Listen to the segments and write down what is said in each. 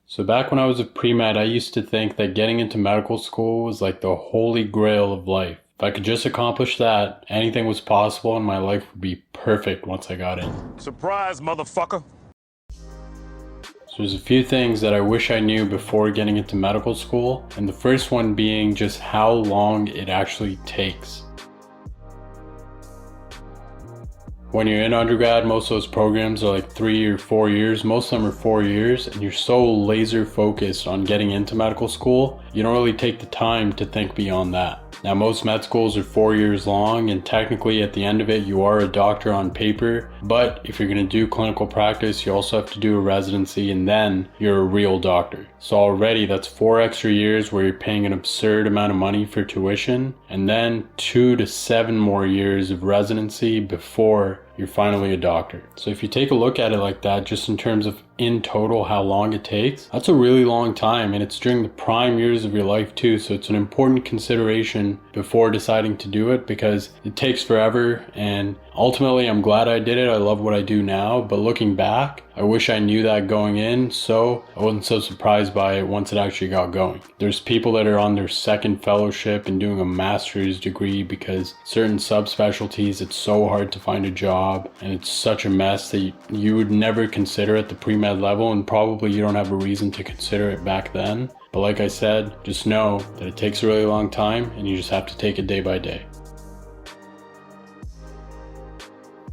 So back when I was a pre-med, I used to think that getting into medical school was like the holy grail of life. If I could just accomplish that, anything was possible and my life would be perfect once I got in. Surprise, motherfucker! So there's a few things that I wish I knew before getting into medical school, and the first one being just how long it actually takes. When you're in undergrad, most of those programs are like 3 or 4 years. Most of them are 4 years, and you're so laser focused on getting into medical school, you don't really take the time to think beyond that. Now, most med schools are 4 years long, and technically at the end of it, you are a doctor on paper. But if you're going to do clinical practice, you also have to do a residency, and then you're a real doctor. So already that's 4 extra years where you're paying an absurd amount of money for tuition, and then 2 to 7 more years of residency before you're finally a doctor. So if you take a look at it like that, just in terms of in total how long it takes, that's a really long time, and it's during the prime years of your life too. So it's an important consideration before deciding to do it, because it takes forever, and ultimately I'm glad I did it. I love what I do now, but looking back, I wish I knew that going in, so I wasn't so surprised by it once it actually got going. There's people that are on their second fellowship and doing a master's degree because certain subspecialties, it's so hard to find a job, and it's such a mess that you would never consider at the pre-med level, and probably you don't have a reason to consider it back then. But like I said, just know that it takes a really long time, and you just have to take it day by day.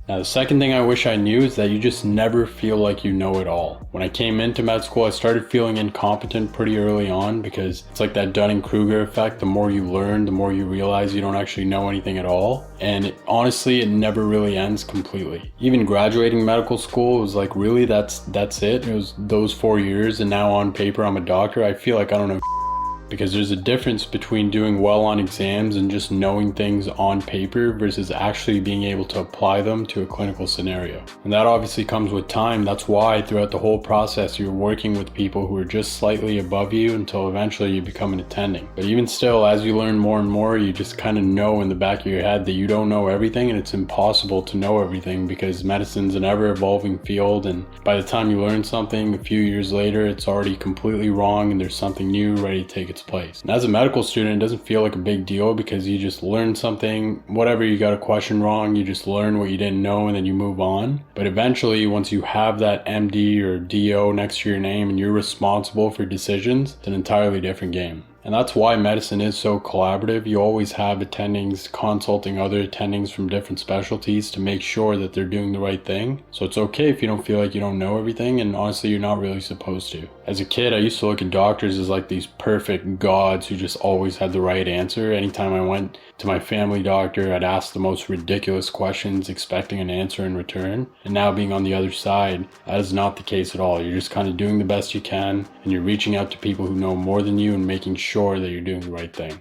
Now, the second thing I wish I knew is that you just never feel like you know it all. When I came into med school, I started feeling incompetent pretty early on, because it's like that Dunning-Kruger effect. The more you learn, the more you realize you don't actually know anything at all. And honestly, it never really ends completely. Even graduating medical school was like, really, that's it? It was those 4 years, and now on paper I'm a doctor. I feel like I don't know, because there's a difference between doing well on exams and just knowing things on paper versus actually being able to apply them to a clinical scenario. And that obviously comes with time. That's why throughout the whole process you're working with people who are just slightly above you until eventually you become an attending. But even still, as you learn more and more, you just kind of know in the back of your head that you don't know everything, and it's impossible to know everything because medicine's an ever-evolving field, and by the time you learn something a few years later, it's already completely wrong and there's something new ready to take its place. And as a medical student, it doesn't feel like a big deal because you just learn something. Whatever you got a question wrong, you just learn what you didn't know and then you move on. But eventually, once you have that MD or DO next to your name and you're responsible for decisions, it's an entirely different game. And that's why medicine is so collaborative. You always have attendings consulting other attendings from different specialties to make sure that they're doing the right thing. So it's okay if you don't feel like you don't know everything, and honestly, you're not really supposed to. As a kid, I used to look at doctors as like these perfect gods who just always had the right answer. Anytime I went to my family doctor, I'd ask the most ridiculous questions expecting an answer in return. And now being on the other side, that is not the case at all. You're just kind of doing the best you can, and you're reaching out to people who know more than you and making sure that you're doing the right thing.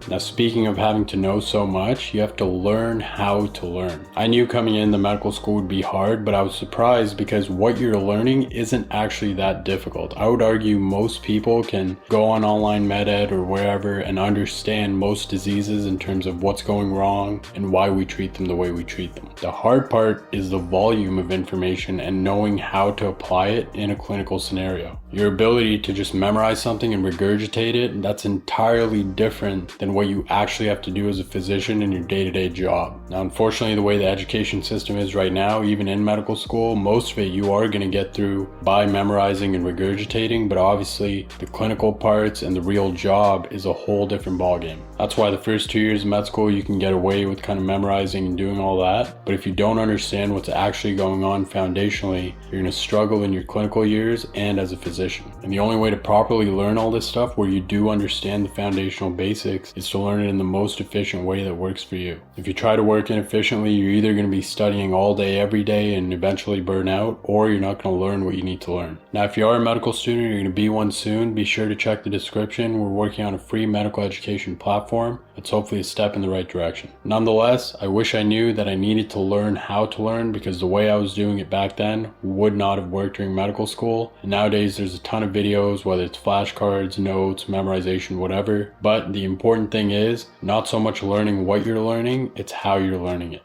Now, speaking of having to know so much, you have to learn how to learn. I knew coming in the medical school would be hard, but I was surprised because what you're learning isn't actually that difficult. I would argue most people can go on online med ed or wherever and understand most diseases in terms of what's going wrong and why we treat them the way we treat them. The hard part is the volume of information and knowing how to apply it in a clinical scenario. Your ability to just memorize something and regurgitate it, that's entirely different than what you actually have to do as a physician in your day-to-day job. Now, unfortunately, the way the education system is right now, even in medical school, most of it you are going to get through by memorizing and regurgitating, but obviously the clinical parts and the real job is a whole different ballgame. That's why the first 2 years of med school you can get away with kind of memorizing and doing all that, but if you don't understand what's actually going on foundationally, you're going to struggle in your clinical years and as a physician. And the only way to properly learn all this stuff where you do understand the foundational basics is to learn it in the most efficient way that works for you. If you try to work inefficiently, you're either going to be studying all day every day and eventually burn out, or you're not going to learn what you need to learn. Now, if you are a medical student, you're going to be one soon, be sure to check the description. We're working on a free medical education platform. It's hopefully a step in the right direction. Nonetheless, I wish I knew that I needed to learn how to learn, because the way I was doing it back then would not have worked during medical school. And nowadays there's a ton of videos, whether it's flashcards, notes, memorization, whatever. But the important thing is not so much learning what you're learning, it's how you're learning it.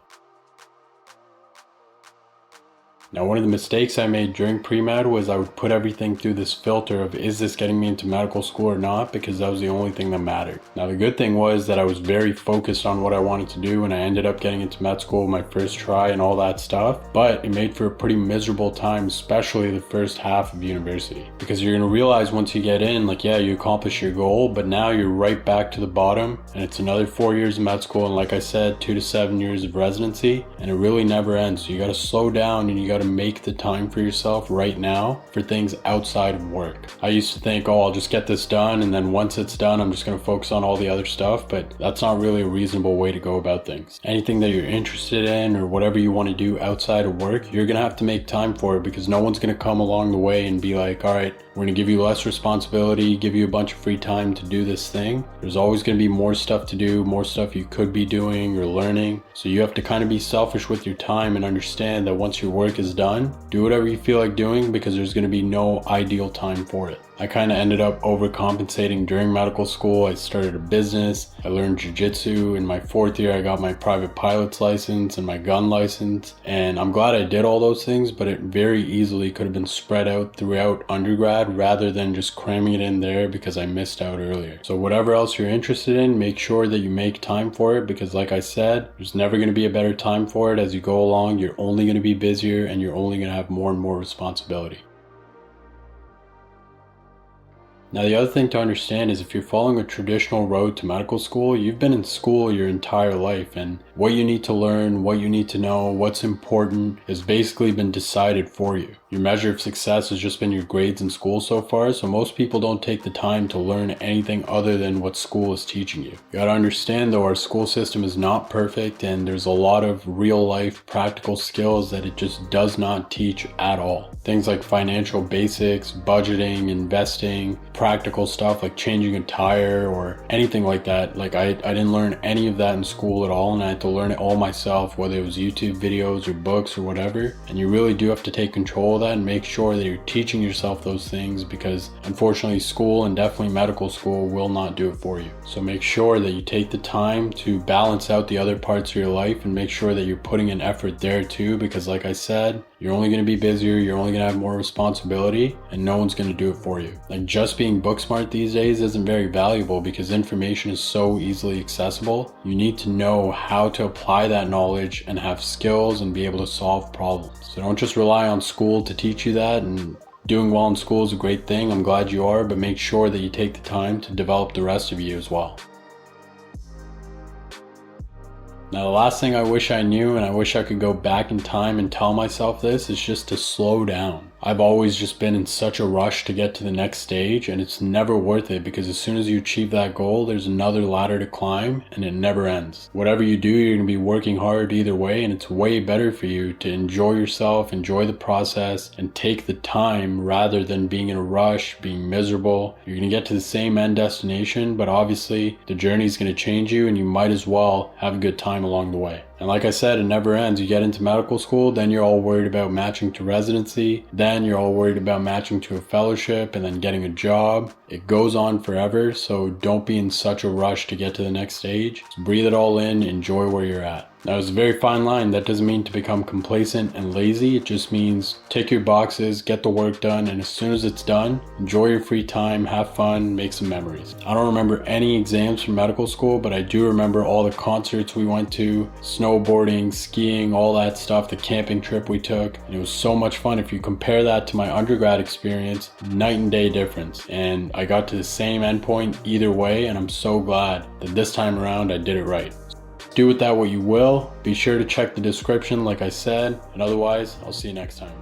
Now, one of the mistakes I made during pre-med was I would put everything through this filter of, is this getting me into medical school or not? Because that was the only thing that mattered. Now, the good thing was that I was very focused on what I wanted to do, and I ended up getting into med school my first try and all that stuff, but it made for a pretty miserable time, especially the first half of university. Because you're going to realize once you get in, like, yeah, you accomplish your goal, but now you're right back to the bottom, and it's another 4 years of med school, and like I said, 2 to 7 years of residency, and it really never ends. So you got to slow down and you got to make the time for yourself right now for things outside of work. I used to think, oh, I'll just get this done, and then once it's done, I'm just going to focus on all the other stuff, but that's not really a reasonable way to go about things. Anything that you're interested in or whatever you want to do outside of work, you're going to have to make time for it, because no one's going to come along the way and be like, all right, we're going to give you less responsibility, give you a bunch of free time to do this thing. There's always going to be more stuff to do, more stuff you could be doing or learning. So you have to kind of be selfish with your time and understand that once your work is done, do whatever you feel like doing, because there's going to be no ideal time for it. I kind of ended up overcompensating during medical school. I started a business, I learned jiu-jitsu. In my 4th year, I got my private pilot's license and my gun license. And I'm glad I did all those things, but it very easily could have been spread out throughout undergrad rather than just cramming it in there because I missed out earlier. So whatever else you're interested in, make sure that you make time for it, because like I said, there's never going to be a better time for it. As you go along, you're only going to be busier and you're only going to have more and more responsibility. Now, the other thing to understand is if you're following a traditional road to medical school, you've been in school your entire life, and what you need to learn, what you need to know, what's important has basically been decided for you. Your measure of success has just been your grades in school so far, so most people don't take the time to learn anything other than what school is teaching you. You gotta understand though, our school system is not perfect, and there's a lot of real life practical skills that it just does not teach at all. Things like financial basics, budgeting, investing, practical stuff like changing a tire or anything like that. Like I didn't learn any of that in school at all, and I had to learn it all myself, whether it was YouTube videos or books or whatever. And you really do have to take control of that and make sure that you're teaching yourself those things, because unfortunately school, and definitely medical school, will not do it for you. So make sure that you take the time to balance out the other parts of your life and make sure that you're putting an effort there too, because like I said, you're only going to be busier, you're only going to have more responsibility, and no one's going to do it for you. Like, just being book smart these days isn't very valuable because information is so easily accessible. You need to know how to apply that knowledge and have skills and be able to solve problems. So don't just rely on school to teach you that, and doing well in school is a great thing. I'm glad you are, but make sure that you take the time to develop the rest of you as well. Now, the last thing I wish I knew, and I wish I could go back in time and tell myself this, is just to slow down. I've always just been in such a rush to get to the next stage, and it's never worth it, because as soon as you achieve that goal, there's another ladder to climb, and it never ends. Whatever you do, you're going to be working hard either way, and it's way better for you to enjoy yourself, enjoy the process, and take the time rather than being in a rush, being miserable. You're going to get to the same end destination, but obviously the journey is going to change you, and you might as well have a good time along the way. And like I said, it never ends. You get into medical school, then you're all worried about matching to residency, then you're all worried about matching to a fellowship, and then getting a job. It goes on forever, so don't be in such a rush to get to the next stage. Just breathe it all in, enjoy where you're at. Now, it's a very fine line. That doesn't mean to become complacent and lazy. It just means tick your boxes, get the work done, and as soon as it's done, enjoy your free time, have fun, make some memories. I don't remember any exams from medical school, but I do remember all the concerts we went to, snowboarding, skiing, all that stuff, the camping trip we took, and it was so much fun. If you compare that to my undergrad experience, night and day difference, and I got to the same endpoint either way, and I'm so glad that this time around I did it right. Do with that what you will. Be sure to check the description like I said, and otherwise, I'll see you next time.